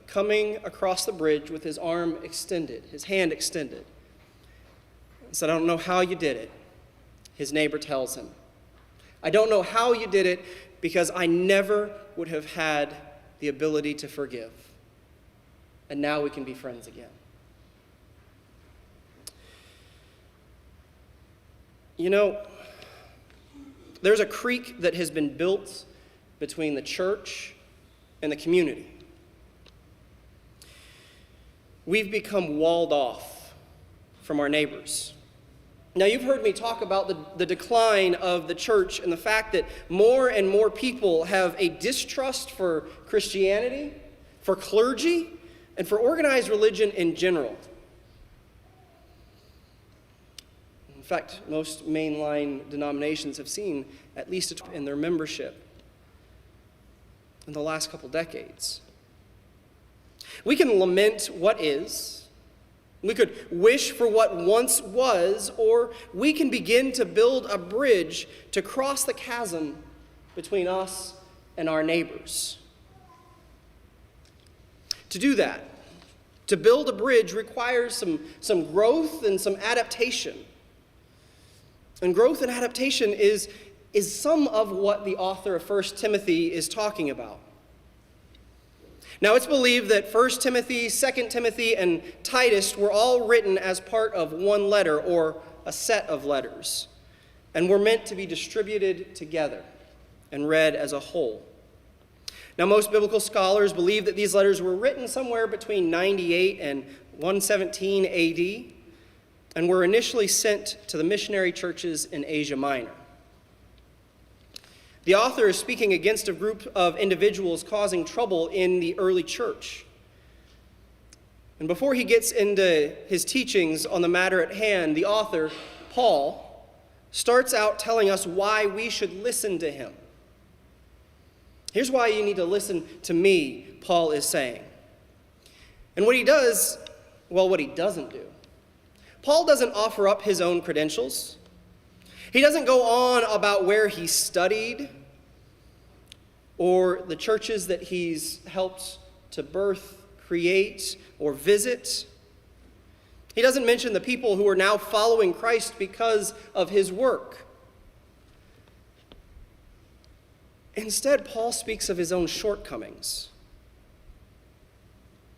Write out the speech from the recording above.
coming across the bridge with his arm extended, his hand extended. He said, "I don't know how you did it," his neighbor tells him. "I don't know how you did it because I never would have had the ability to forgive. And now we can be friends again." You know, there's a creek that has been built between the church and the community. We've become walled off from our neighbors. Now, you've heard me talk about the decline of the church and the fact that more and more people have a distrust for Christianity, for clergy, and for organized religion in general. In fact, most mainline denominations have seen at least in their membership in the last couple decades. We can lament what is. We could wish for what once was, or we can begin to build a bridge to cross the chasm between us and our neighbors. To do that, to build a bridge requires some growth and some adaptation. And growth and adaptation is some of what the author of 1 Timothy is talking about. Now, it's believed that 1 Timothy, 2 Timothy, and Titus were all written as part of one letter or a set of letters, and were meant to be distributed together and read as a whole. Now, most biblical scholars believe that these letters were written somewhere between 98 and 117 AD, and were initially sent to the missionary churches in Asia Minor. The author is speaking against a group of individuals causing trouble in the early church. And before he gets into his teachings on the matter at hand, the author, Paul, starts out telling us why we should listen to him. Here's why you need to listen to me, Paul is saying. And what he doesn't do. Paul doesn't offer up his own credentials. He doesn't go on about where he studied or the churches that he's helped to birth, create, or visit. He doesn't mention the people who are now following Christ because of his work. Instead, Paul speaks of his own shortcomings.